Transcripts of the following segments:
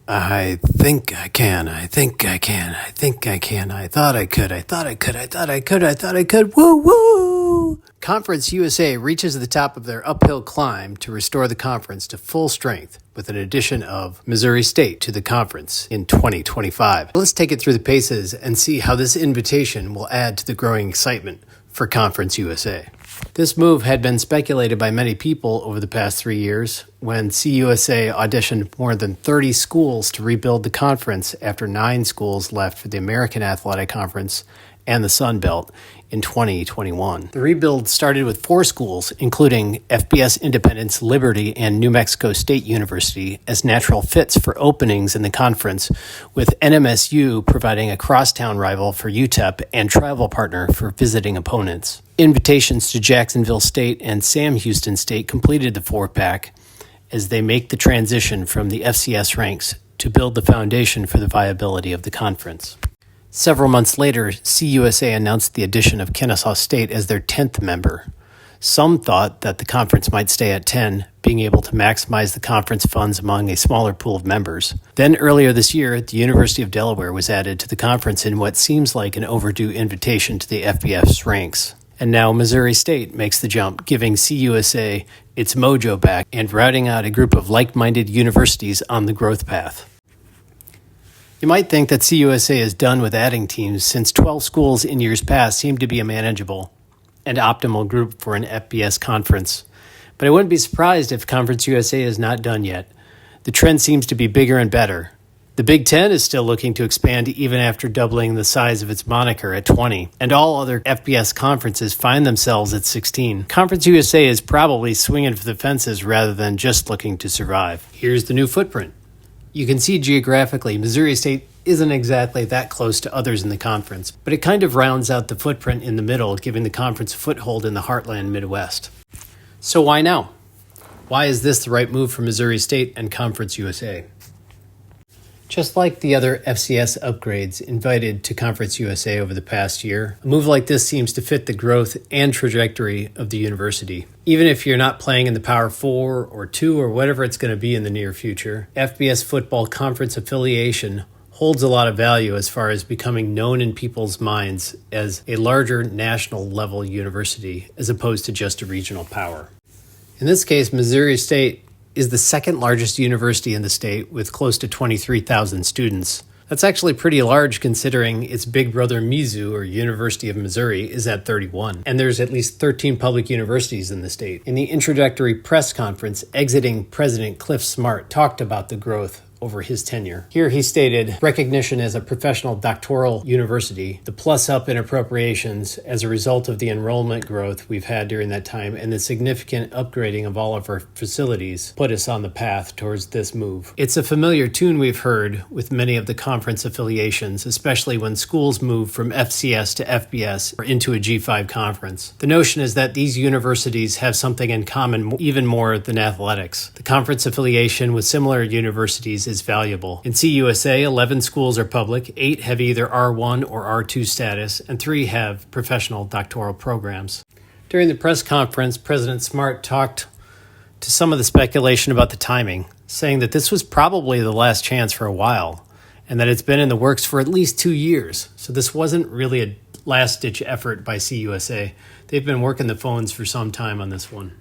I think I can. I think I can. I think I can. I thought I could. I thought I could. I thought I could. I thought I could. Woo woo! Conference USA reaches the top of their uphill climb to restore the conference to full strength with an addition of Missouri State to the conference in 2025. Let's take it through the paces and see how this invitation will add to the growing excitement for Conference USA. This move had been speculated by many people over the past 3 years when CUSA auditioned more than 30 schools to rebuild the conference after 9 schools left for the American Athletic Conference and the Sun Belt in 2021. The rebuild started with 4 schools, including FBS Independence, Liberty, and New Mexico State University, as natural fits for openings in the conference, with NMSU providing a crosstown rival for UTEP and travel partner for visiting opponents. Invitations to Jacksonville State and Sam Houston State completed the 4-pack as they make the transition from the FCS ranks to build the foundation for the viability of the conference. Several months later, CUSA announced the addition of Kennesaw State as their 10th member. Some thought that the conference might stay at 10, being able to maximize the conference funds among a smaller pool of members. Then earlier this year, the University of Delaware was added to the conference in what seems like an overdue invitation to the FBS ranks. And now Missouri State makes the jump, giving CUSA its mojo back and routing out a group of like-minded universities on the growth path. You might think that CUSA is done with adding teams since 12 schools in years past seemed to be a manageable and optimal group for an FBS conference. But I wouldn't be surprised if Conference USA is not done yet. The trend seems to be bigger and better. The Big Ten is still looking to expand even after doubling the size of its moniker at 20, and all other FBS conferences find themselves at 16. Conference USA is probably swinging for the fences rather than just looking to survive. Here's the new footprint. You can see geographically, Missouri State isn't exactly that close to others in the conference, but it kind of rounds out the footprint in the middle, giving the conference a foothold in the heartland Midwest. So why now? Why is this the right move for Missouri State and Conference USA? Just like the other FCS upgrades invited to Conference USA over the past year, a move like this seems to fit the growth and trajectory of the university. Even if you're not playing in the Power 4 or 2 or whatever it's going to be in the near future, FBS football conference affiliation holds a lot of value as far as becoming known in people's minds as a larger national level university as opposed to just a regional power. In this case, Missouri State is the second largest university in the state with close to 23,000 students. That's actually pretty large considering its big brother Mizzou, or University of Missouri, is at 31. And there's at least 13 public universities in the state. In the introductory press conference, exiting President Cliff Smart talked about the growth over his tenure. Here he stated, recognition as a professional doctoral university, the plus up in appropriations as a result of the enrollment growth we've had during that time, and the significant upgrading of all of our facilities put us on the path towards this move. It's a familiar tune we've heard with many of the conference affiliations, especially when schools move from FCS to FBS or into a G5 conference. The notion is that these universities have something in common even more than athletics. The conference affiliation with similar universities is valuable. In CUSA, 11 schools are public, 8 have either R1 or R2 status, and 3 have professional doctoral programs. During the press conference, President Smart talked to some of the speculation about the timing, saying that this was probably the last chance for a while, and that it's been in the works for at least 2 years. So this wasn't really a last-ditch effort by CUSA. They've been working the phones for some time on this one.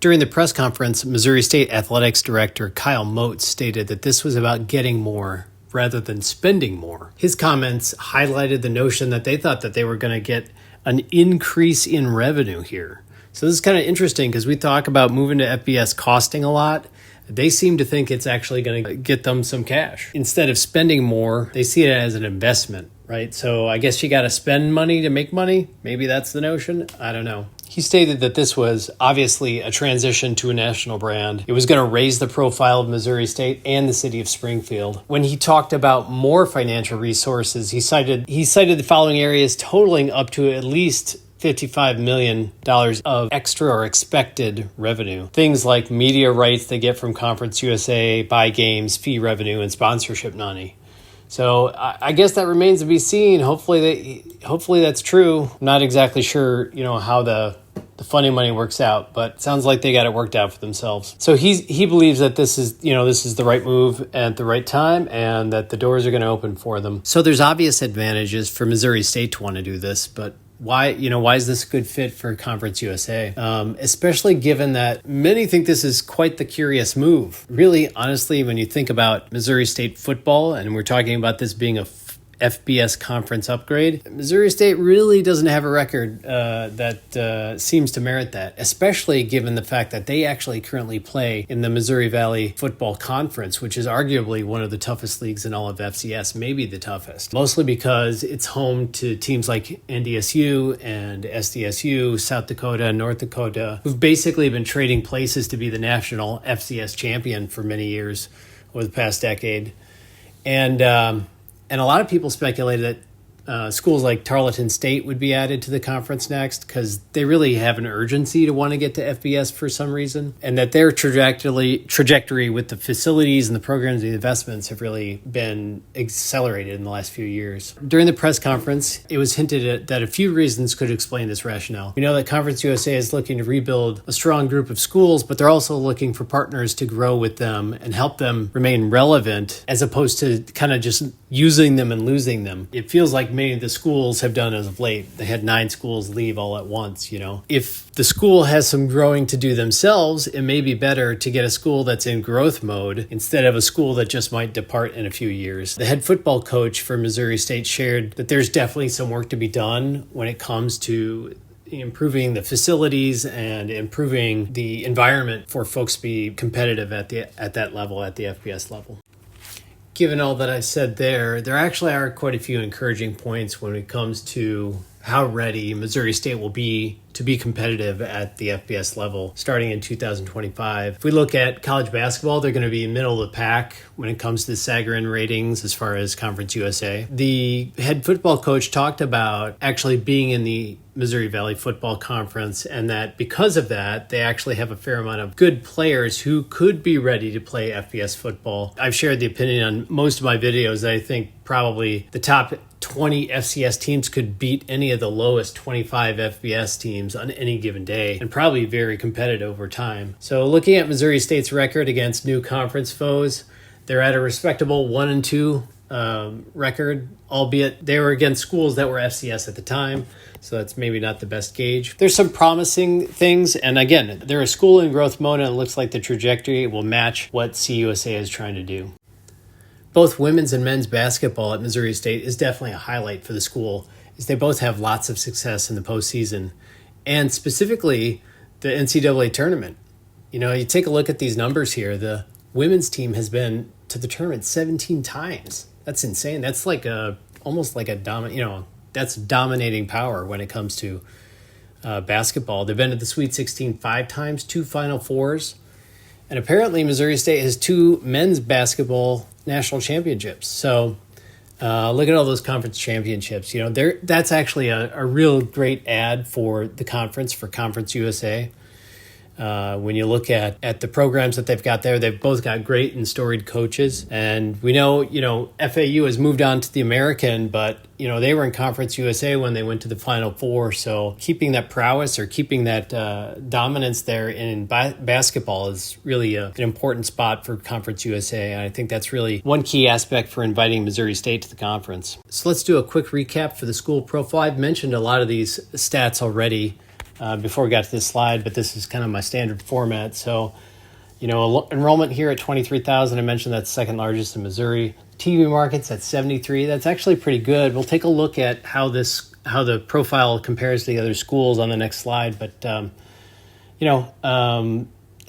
During the press conference, Missouri State Athletics Director Kyle Motes stated that this was about getting more rather than spending more. His comments highlighted the notion that they thought that they were going to get an increase in revenue here. So this is kind of interesting because we talk about moving to FBS costing a lot. They seem to think it's actually going to get them some cash. Instead of spending more, they see it as an investment, right? So I guess you got to spend money to make money. Maybe that's the notion. I don't know. He stated that this was obviously a transition to a national brand. It was going to raise the profile of Missouri State and the city of Springfield. When he talked about more financial resources, he cited the following areas totaling up to at least $55 million of extra or expected revenue. Things like media rights they get from Conference USA, buy games, fee revenue, and sponsorship money. So I guess that remains to be seen. Hopefully that's true. I'm not exactly sure, how the the funding money works out, but it sounds like they got it worked out for themselves. So he believes that this is the right move at the right time and that the doors are going to open for them. So there's obvious advantages for Missouri State to want to do this, but why is this a good fit for Conference USA? Especially given that many think this is quite the curious move. Really, honestly, when you think about Missouri State football, and we're talking about this being a FBS conference upgrade, Missouri State really doesn't have a record that seems to merit that, especially given the fact that they actually currently play in the Missouri Valley Football Conference, which is arguably one of the toughest leagues in all of FCS, maybe the toughest, mostly because it's home to teams like NDSU and SDSU, South Dakota, North Dakota, who've basically been trading places to be the national FCS champion for many years over the past decade. And a lot of people speculated that schools like Tarleton State would be added to the conference next because they really have an urgency to want to get to FBS for some reason, and that their trajectory with the facilities and the programs and the investments have really been accelerated in the last few years. During the press conference, it was hinted at that a few reasons could explain this rationale. We know that Conference USA is looking to rebuild a strong group of schools, but they're also looking for partners to grow with them and help them remain relevant as opposed to kind of just using them and losing them. It feels like many of the schools have done as of late. They had 9 schools leave all at once, If the school has some growing to do themselves, it may be better to get a school that's in growth mode instead of a school that just might depart in a few years. The head football coach for Missouri State shared that there's definitely some work to be done when it comes to improving the facilities and improving the environment for folks to be competitive at that level, at the FBS level. Given all that I said there actually are quite a few encouraging points when it comes to how ready Missouri State will be to be competitive at the FBS level starting in 2025. If we look at college basketball, they're going to be middle of the pack when it comes to the Sagarin ratings as far as Conference USA. The head football coach talked about actually being in the Missouri Valley Football Conference, and that because of that, they actually have a fair amount of good players who could be ready to play FBS football. I've shared the opinion on most of my videos that I think probably the top 20 FCS teams could beat any of the lowest 25 FBS teams on any given day and probably very competitive over time. So looking at Missouri State's record against new conference foes, they're at a respectable 1-2 record, albeit they were against schools that were FCS at the time. So that's maybe not the best gauge. There's some promising things. And again, they're a school in growth mode, and it looks like the trajectory will match what CUSA is trying to do. Both women's and men's basketball at Missouri State is definitely a highlight for the school, as they both have lots of success in the postseason, and specifically the NCAA tournament. You take a look at these numbers here. The women's team has been to the tournament 17 times. That's insane. That's like almost like that's dominating power when it comes to basketball. They've been to the Sweet 16 5 times, 2 Final Fours, and apparently Missouri State has 2 men's basketball national championships. So look at all those conference championships. That's actually a real great ad for the conference, for Conference USA. When you look at the programs that they've got there, they've both got great and storied coaches. And we know, FAU has moved on to the American, but, they were in Conference USA when they went to the Final Four. So keeping that prowess or keeping that dominance there in basketball is really an important spot for Conference USA. And I think that's really one key aspect for inviting Missouri State to the conference. So let's do a quick recap for the school profile. I've mentioned a lot of these stats already before we got to this slide, but this is kind of my standard format. So, enrollment here at 23,000, I mentioned that's second largest in Missouri. TV markets at 73, that's actually pretty good. We'll take a look at how the profile compares to the other schools on the next slide. But,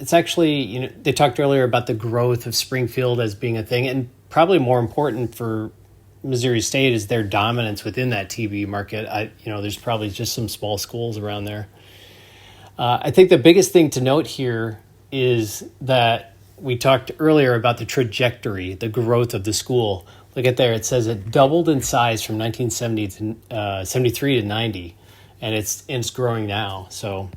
it's actually, they talked earlier about the growth of Springfield as being a thing, and probably more important for Missouri State is their dominance within that TV market. There's probably just some small schools around there. I think the biggest thing to note here is that we talked earlier about the trajectory, the growth of the school. Look at there, it says it doubled in size from 1970 to 73 to 90, and it's growing now. So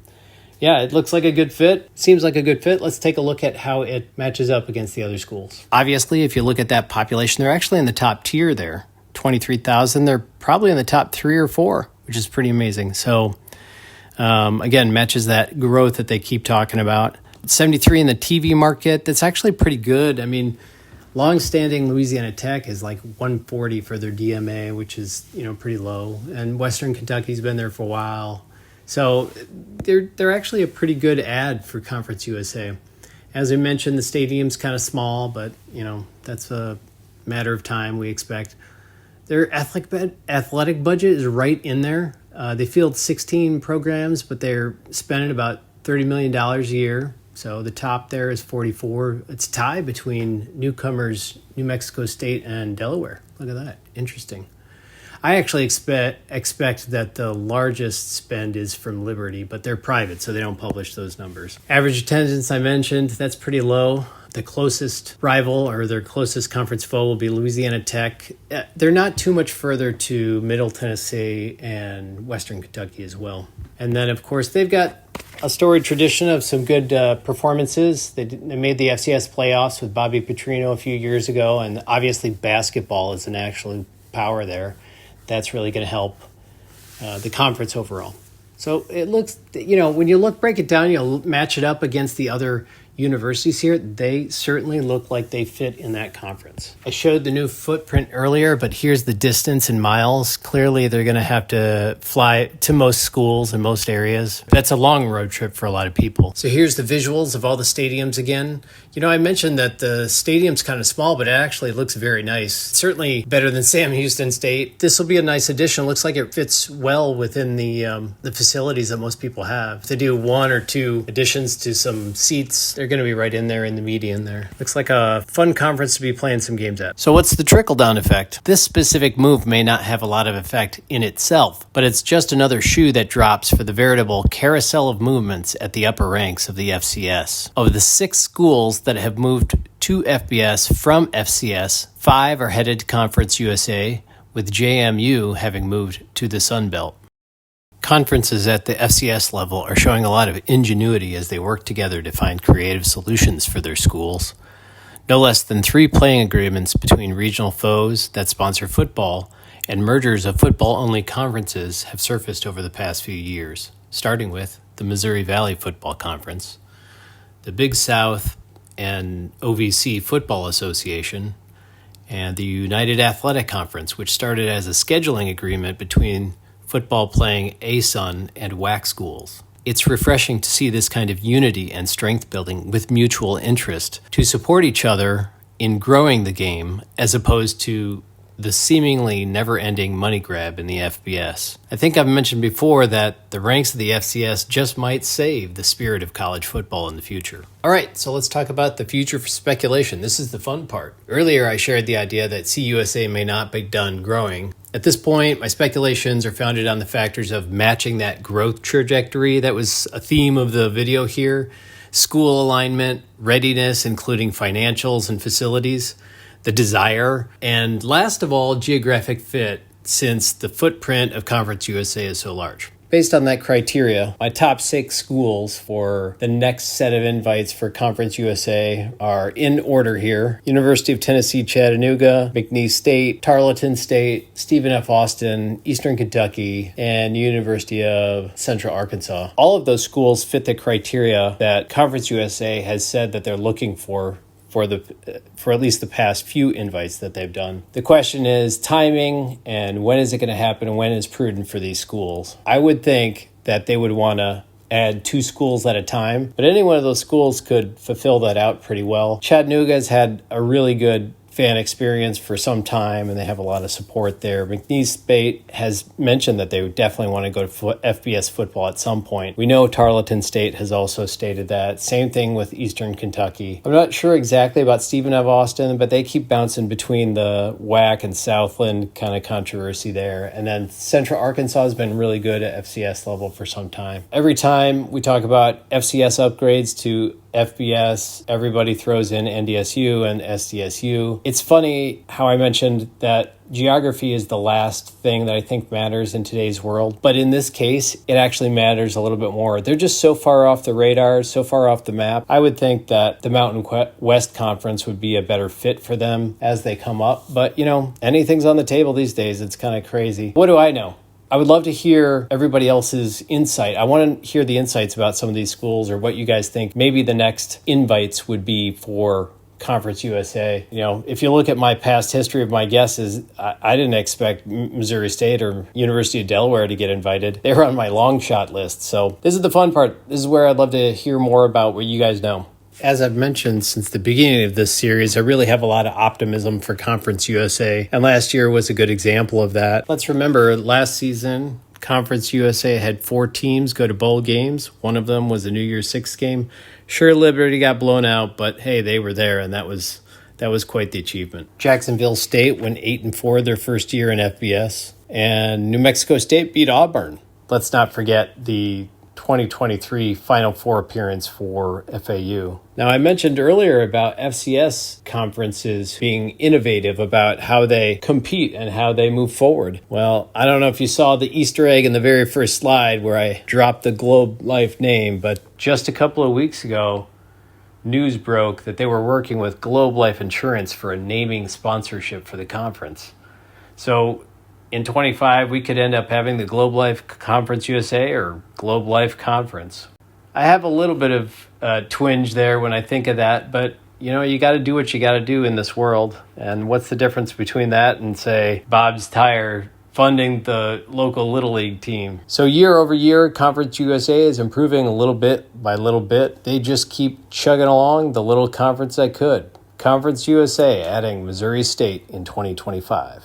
yeah, it looks like a good fit. Seems like a good fit. Let's take a look at how it matches up against the other schools. Obviously, if you look at that population, they're actually in the top tier there. 23,000, they're probably in the top 3 or 4, which is pretty amazing. So Again, matches that growth that they keep talking about. 73 in the TV market. That's actually pretty good. I mean, long-standing Louisiana Tech is like 140 for their DMA, which is, pretty low. And Western Kentucky's been there for a while. So they're actually a pretty good ad for Conference USA. As I mentioned, the stadium's kind of small, but, that's a matter of time, we expect. Their athletic budget is right in there. They field 16 programs, but they're spending about $30 million a year. So the top there is 44. It's a tie between newcomers New Mexico State and Delaware. Look at that. Interesting. I actually expect that the largest spend is from Liberty, but they're private, so they don't publish those numbers. Average attendance, I mentioned, that's pretty low. The closest rival or their closest conference foe will be Louisiana Tech. They're not too much further to Middle Tennessee and Western Kentucky as well. And then, of course, they've got a storied tradition of some good performances. They made the FCS playoffs with Bobby Petrino a few years ago, and obviously basketball is an actual power there. That's really going to help the conference overall. So it looks, when you break it down, you'll match it up against the other universities here. They certainly look like they fit in that conference. I showed the new footprint earlier, but here's the distance in miles. Clearly, they're going to have to fly to most schools in most areas. That's a long road trip for a lot of people. So here's the visuals of all the stadiums again. I mentioned that the stadium's kind of small, but it actually looks very nice. Certainly better than Sam Houston State. This will be a nice addition. Looks like it fits well within the facilities that most people have. If they do one or two additions to some seats, they're going to be right in there in the median there. Looks like a fun conference to be playing some games at. So what's the trickle-down effect? This specific move may not have a lot of effect in itself, but it's just another shoe that drops for the veritable carousel of movements at the upper ranks of the FCS. Of the 6 schools that have moved to FBS from FCS, 5 are headed to Conference USA, with JMU having moved to the Sun Belt. Conferences at the FCS level are showing a lot of ingenuity as they work together to find creative solutions for their schools. No less than 3 playing agreements between regional foes that sponsor football and mergers of football-only conferences have surfaced over the past few years, starting with the Missouri Valley Football Conference, the Big South and OVC Football Association, and the United Athletic Conference, which started as a scheduling agreement between football-playing ASUN and WAC schools. It's refreshing to see this kind of unity and strength building with mutual interest to support each other in growing the game as opposed to the seemingly never-ending money grab in the FBS. I think I've mentioned before that the ranks of the FCS just might save the spirit of college football in the future. All right, so let's talk about the future for speculation. This is the fun part. Earlier, I shared the idea that CUSA may not be done growing. At this point, my speculations are founded on the factors of matching that growth trajectory that was a theme of the video here, school alignment, readiness, including financials and facilities, the desire, and last of all, geographic fit, since the footprint of Conference USA is so large. Based on that criteria, my top 6 schools for the next set of invites for Conference USA are in order here: University of Tennessee, Chattanooga, McNeese State, Tarleton State, Stephen F. Austin, Eastern Kentucky, and University of Central Arkansas. All of those schools fit the criteria that Conference USA has said that they're looking for at least the past few invites that they've done. The question is timing and when is it going to happen and when is prudent for these schools. I would think that they would want to add 2 schools at a time, but any one of those schools could fulfill that out pretty well. Chattanooga's had a really good fan experience for some time, and they have a lot of support there. McNeese State has mentioned that they would definitely want to go to FBS football at some point. We know Tarleton State has also stated that. Same thing with Eastern Kentucky. I'm not sure exactly about Stephen F. Austin, but they keep bouncing between the WAC and Southland kind of controversy there. And then Central Arkansas has been really good at FCS level for some time. Every time we talk about FCS upgrades to FBS, everybody throws in NDSU and SDSU. It's funny how I mentioned that geography is the last thing that I think matters in today's world. But in this case, it actually matters a little bit more. They're just so far off the radar, so far off the map. I would think that the Mountain West Conference would be a better fit for them as they come up. But, anything's on the table these days. It's kind of crazy. What do I know? I would love to hear everybody else's insight. I want to hear the insights about some of these schools or what you guys think maybe the next invites would be for Conference USA. If you look at my past history of my guesses, I didn't expect Missouri State or University of Delaware to get invited. They were on my long shot list. So this is the fun part. This is where I'd love to hear more about what you guys know. As I've mentioned since the beginning of this series, I really have a lot of optimism for Conference USA, and last year was a good example of that. Let's remember, last season, Conference USA had 4 teams go to bowl games. One of them was a New Year's Six game. Sure, Liberty got blown out, but hey, they were there, and that was quite the achievement. Jacksonville State went 8-4 their first year in FBS, and New Mexico State beat Auburn. Let's not forget the 2023 Final Four appearance for FAU. Now, I mentioned earlier about FCS conferences being innovative about how they compete and how they move forward. Well, I don't know if you saw the Easter egg in the very first slide where I dropped the Globe Life name, but just a couple of weeks ago, news broke that they were working with Globe Life Insurance for a naming sponsorship for the conference. So in 25, we could end up having the Globe Life Conference USA or Globe Life Conference. I have a little bit of twinge there when I think of that, but you got to do what you got to do in this world. And what's the difference between that and, say, Bob's Tire funding the local Little League team? So year over year, Conference USA is improving a little bit by little bit. They just keep chugging along the little conference that could. Conference USA adding Missouri State in 2025.